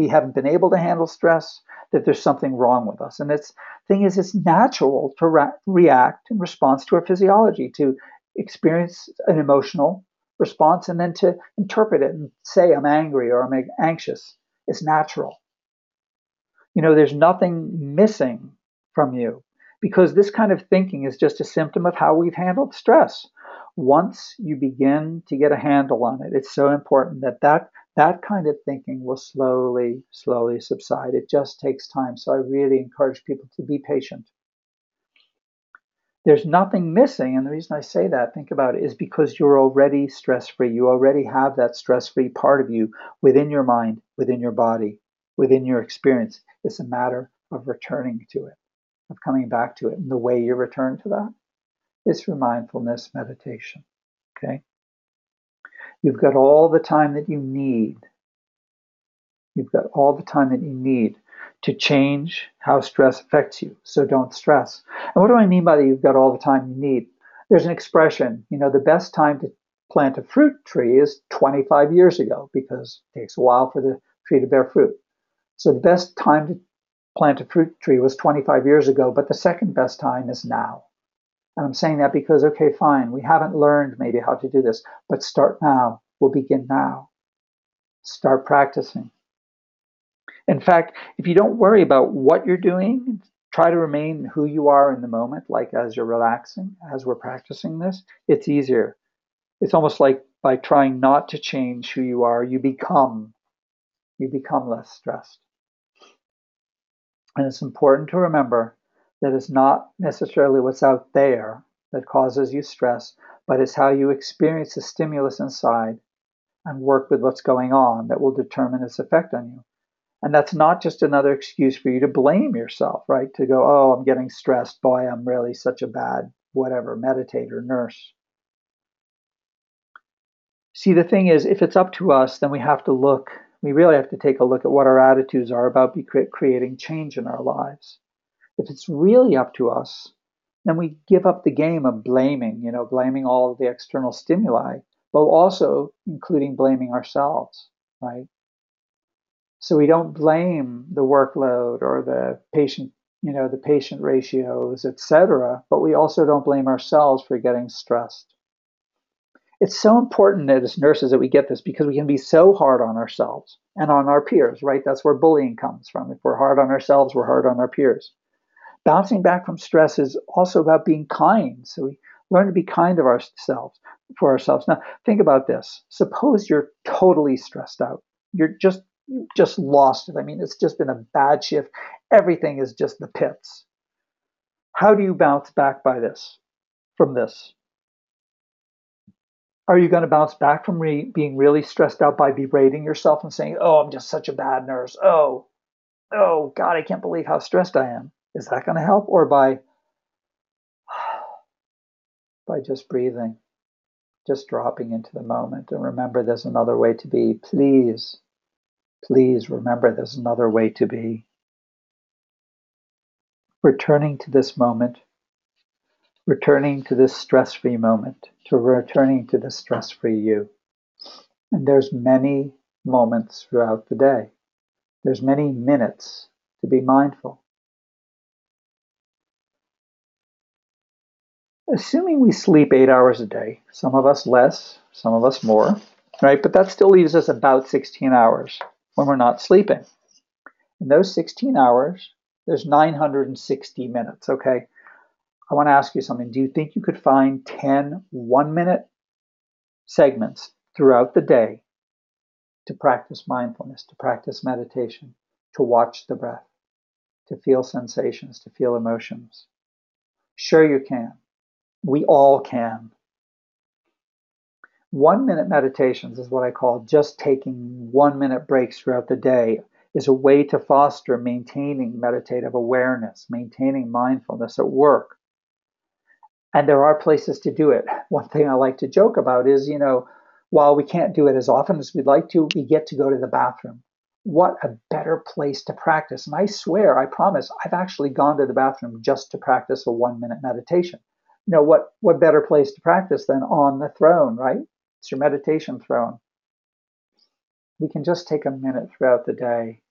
haven't been able to handle stress, that there's something wrong with us. And thing is, it's natural to react in response to our physiology, to experience an emotional response and then to interpret it and say, I'm angry or I'm anxious. It's natural. There's nothing missing from you because this kind of thinking is just a symptom of how we've handled stress. Once you begin to get a handle on it, it's so important that kind of thinking will slowly subside. It just takes time. So I really encourage people to be patient. There's nothing missing. And the reason I say that, think about it, is because you're already stress-free. You already have that stress-free part of you within your mind, within your body, within your experience. It's a matter of returning to it, of coming back to it. And the way you return to that is through mindfulness meditation. Okay? You've got all the time that you need. You've got all the time that you need to change how stress affects you. So don't stress. And what do I mean by that? You've got all the time you need? There's an expression, the best time to plant a fruit tree is 25 years ago because it takes a while for the tree to bear fruit. So the best time to plant a fruit tree was 25 years ago, but the second best time is now. And I'm saying that because, okay, fine, we haven't learned maybe how to do this, but start now. We'll begin now. Start practicing. In fact, if you don't worry about what you're doing, try to remain who you are in the moment, like as you're relaxing, as we're practicing this, it's easier. It's almost like by trying not to change who you are, you become less stressed. And it's important to remember that it's not necessarily what's out there that causes you stress, but it's how you experience the stimulus inside and work with what's going on that will determine its effect on you. And that's not just another excuse for you to blame yourself, right? To go, oh, I'm getting stressed. Boy, I'm really such a bad, whatever, meditator, nurse. See, the thing is, if it's up to us, then we really have to take a look at what our attitudes are about creating change in our lives. If it's really up to us, then we give up the game of blaming all of the external stimuli, but also including blaming ourselves, right? So we don't blame the workload or the patient ratios, etc., but we also don't blame ourselves for getting stressed. It's so important that as nurses that we get this because we can be so hard on ourselves and on our peers, right? That's where bullying comes from. If we're hard on ourselves, we're hard on our peers. Bouncing back from stress is also about being kind. So we learn to be kind for ourselves. Now, think about this. Suppose you're totally stressed out. You're just lost it. I mean, it's just been a bad shift. Everything is just the pits. How do you bounce back from this? Are you going to bounce back from being really stressed out by berating yourself and saying, oh, I'm just such a bad nurse. Oh, God, I can't believe how stressed I am. Is that going to help? Or by just breathing, just dropping into the moment. And remember, there's another way to be. Please remember there's another way to be. Returning to this moment, returning to this stress-free moment, to returning to the stress-free you. And there's many moments throughout the day. There's many minutes to be mindful. Assuming we sleep 8 hours a day, some of us less, some of us more, right? But that still leaves us about 16 hours when we're not sleeping. In those 16 hours, there's 960 minutes, okay? I want to ask you something. Do you think you could find 10 one-minute segments throughout the day to practice mindfulness, to practice meditation, to watch the breath, to feel sensations, to feel emotions? Sure you can. We all can. 1-minute meditations is what I call just taking 1-minute breaks throughout the day is a way to foster maintaining meditative awareness, maintaining mindfulness at work. And there are places to do it. One thing I like to joke about is, while we can't do it as often as we'd like to, we get to go to the bathroom. What a better place to practice. And I swear, I promise, I've actually gone to the bathroom just to practice a 1-minute meditation. What better place to practice than on the throne, right? It's your meditation throne. We can just take a minute throughout the day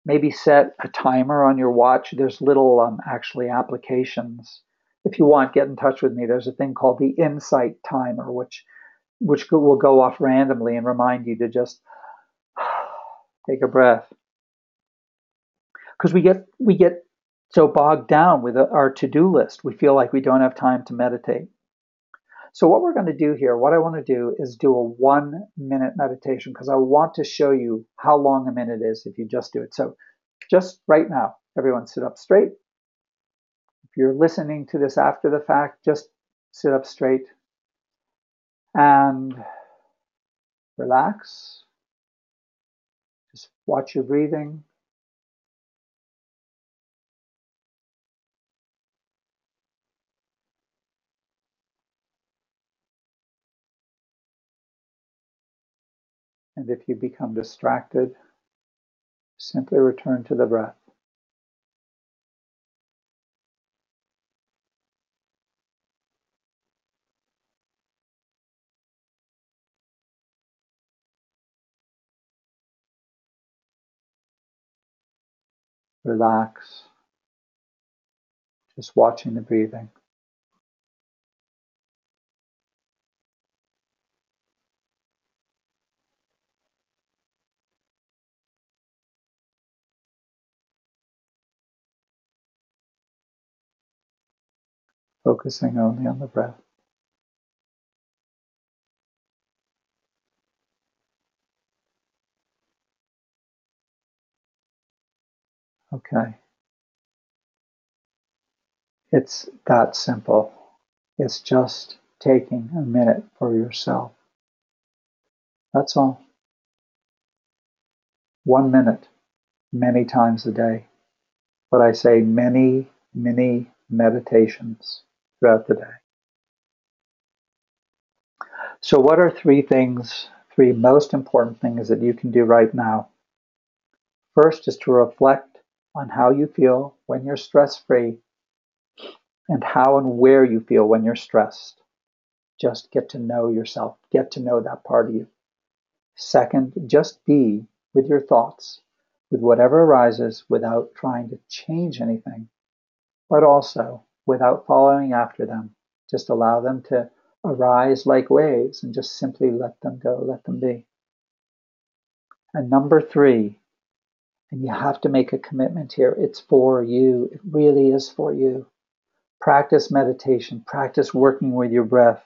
Maybe set a timer on your watch. There's little actually applications. If you want, get in touch with me. There's a thing called the Insight Timer, which will go off randomly and remind you to just take a breath. Because we get so bogged down with our to-do list, we feel like we don't have time to meditate. So what we're going to do here, what I want to do is do a 1-minute meditation, because I want to show you how long a minute is if you just do it. So just right now, everyone sit up straight. If you're listening to this after the fact, just sit up straight and relax. Just watch your breathing. And if you become distracted, simply return to the breath. Relax, just watching the breathing. Focusing only on the breath. Okay. It's that simple. It's just taking a minute for yourself. That's all. 1 minute, many times a day. But I say many, many meditations throughout the day. So what are three most important things that you can do right now? First is to reflect on how you feel when you're stress-free and how and where you feel when you're stressed. Just get to know yourself, get to know that part of you. Second, just be with your thoughts, with whatever arises without trying to change anything, but also without following after them. Just allow them to arise like waves and just simply let them go, let them be. And number three, and you have to make a commitment here, it's for you. It really is for you. Practice meditation, practice working with your breath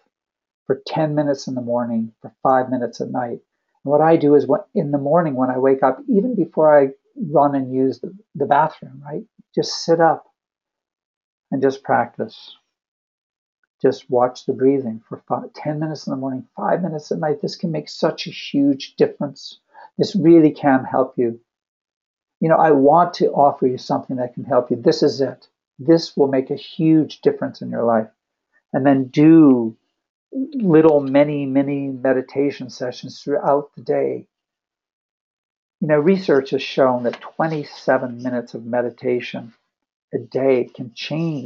for 10 minutes in the morning, for 5 minutes at night. And what I do is in the morning when I wake up, even before I run and use the bathroom, right? Just sit up and just practice. Just watch the breathing for 10 minutes in the morning, 5 minutes at night. This can make such a huge difference. This really can help you. I want to offer you something that can help you. This is it. This will make a huge difference in your life. And then do little many meditation sessions throughout the day. Research has shown that 27 minutes of meditation a day can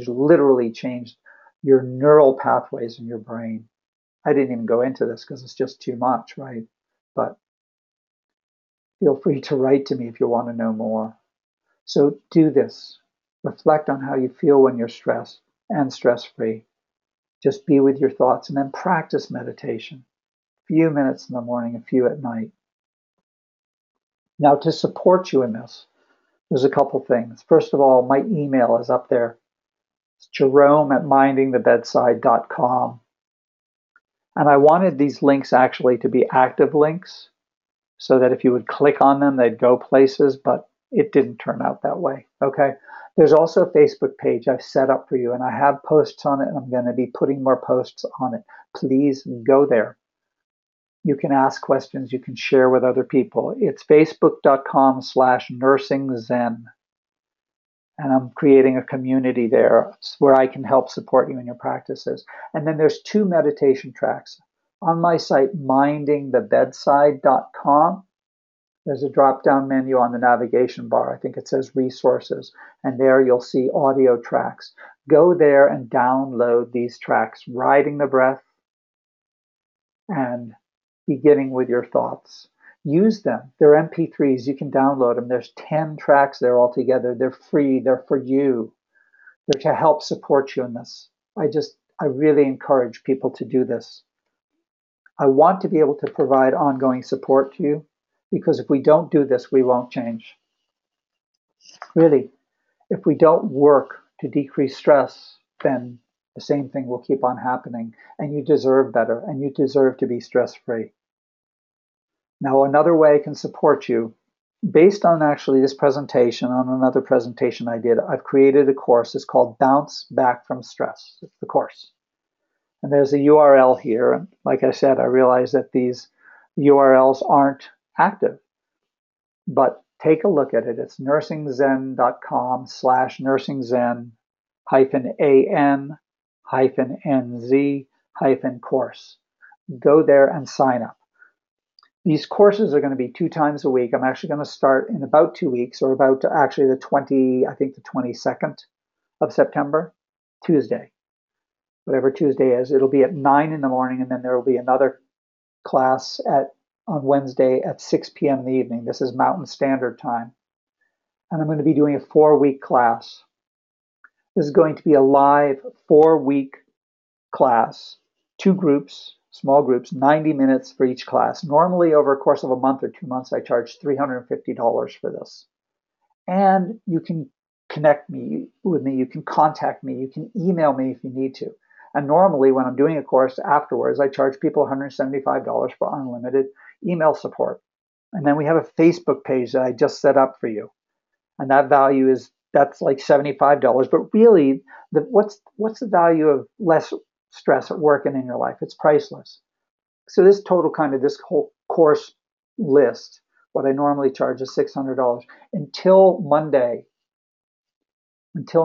literally change your neural pathways in your brain. I didn't even go into this because it's just too much, right? But feel free to write to me if you want to know more. So do this. Reflect on how you feel when you're stressed and stress-free. Just be with your thoughts and then practice meditation. A few minutes in the morning, a few at night. Now, to support you in this, there's a couple things. First of all, my email is up there. It's jerome@mindingthebedside.com. And I wanted these links actually to be active links so that if you would click on them, they'd go places, but it didn't turn out that way. Okay. There's also a Facebook page I've set up for you, and I have posts on it, and I'm going to be putting more posts on it. Please go there. You can ask questions. You can share with other people. It's facebook.com/nursingzen. And I'm creating a community there where I can help support you in your practices. And then there's 2 meditation tracks. On my site, mindingthebedside.com, there's a drop-down menu on the navigation bar. I think it says resources. And there you'll see audio tracks. Go there and download these tracks, riding the breath and beginning with your thoughts. Use them. They're MP3s. You can download them. There's 10 tracks there altogether. They're free. They're for you. They're to help support you in this. I really encourage people to do this. I want to be able to provide ongoing support to you, because if we don't do this, we won't change. Really, if we don't work to decrease stress, then the same thing will keep on happening, and you deserve better, and you deserve to be stress-free. Now, another way I can support you, based on actually this presentation, on another presentation I did, I've created a course. It's called Bounce Back from Stress. It's the course. And there's a URL here. And like I said, I realize that these URLs aren't active, but take a look at it. It's nursingzen.com/nursingzen-an-nz-course. Go there and sign up. These courses are going to be 2 times a week. I'm actually going to start in about 2 weeks, or about actually the 22nd of September, Tuesday. Whatever Tuesday is, it'll be at 9 in the morning, and then there will be another class on Wednesday at 6 p.m. in the evening. This is Mountain Standard Time. And I'm going to be doing a 4-week class. This is going to be a live 4-week class, 2 groups, small groups, 90 minutes for each class. Normally, over a course of a month or 2 months, I charge $350 for this. And you can connect with me, you can contact me, you can email me if you need to. And normally, when I'm doing a course afterwards, I charge people $175 for unlimited email support. And then we have a Facebook page that I just set up for you. And that value that's like $75. But really, what's the value of less stress at work and in your life? It's priceless. So this whole course list, what I normally charge is $600 until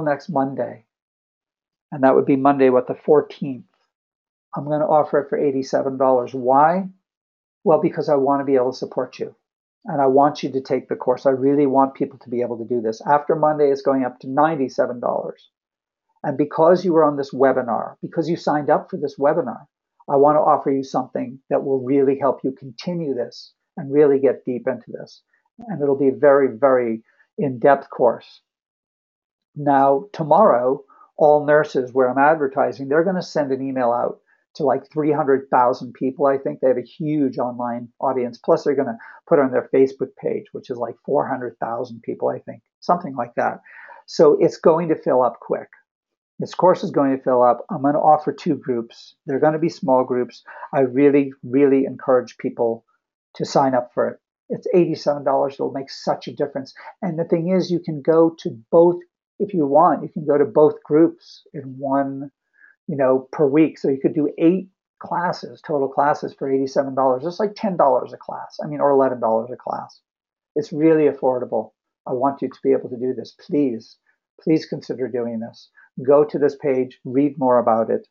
next Monday. And that would be Monday, the 14th. I'm going to offer it for $87. Why? Well, because I want to be able to support you. And I want you to take the course. I really want people to be able to do this. After Monday, it's going up to $97. And because you were on this webinar, because you signed up for this webinar, I want to offer you something that will really help you continue this and really get deep into this. And it'll be a very, very in-depth course. Now, tomorrow, all nurses, where I'm advertising, they're going to send an email out to like 300,000 people. I think they have a huge online audience. Plus, they're going to put it on their Facebook page, which is like 400,000 people, I think, something like that. So it's going to fill up quick. This course is going to fill up. I'm going to offer 2 groups. They're going to be small groups. I really, really encourage people to sign up for it. It's $87. It'll make such a difference. And the thing is, you can go to both. If you want, you can go to both groups in one, per week. So you could do 8 total classes for $87. It's like $10 a class. Or $11 a class. It's really affordable. I want you to be able to do this. Please consider doing this. Go to this page, read more about it.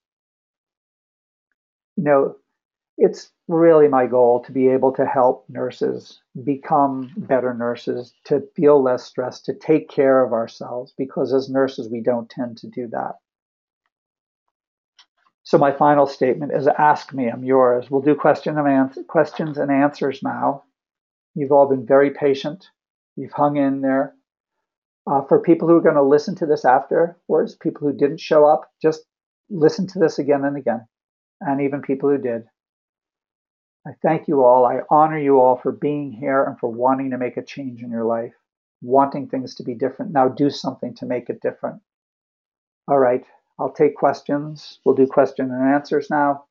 It's really my goal to be able to help nurses become better nurses, to feel less stress, to take care of ourselves, because as nurses, we don't tend to do that. So my final statement is, ask me, I'm yours. We'll do questions and answers now. You've all been very patient. You've hung in there. For people who are going to listen to this afterwards, people who didn't show up, just listen to this again and again, and even people who did. I thank you all. I honor you all for being here and for wanting to make a change in your life, wanting things to be different. Now do something to make it different. All right, I'll take questions. We'll do question and answers now.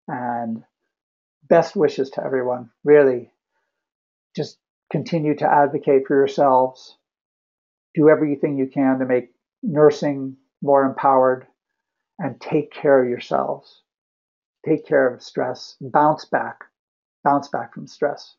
And best wishes to everyone. Really, just continue to advocate for yourselves. Do everything you can to make nursing more empowered, and take care of yourselves. Take care of stress. Bounce back from stress.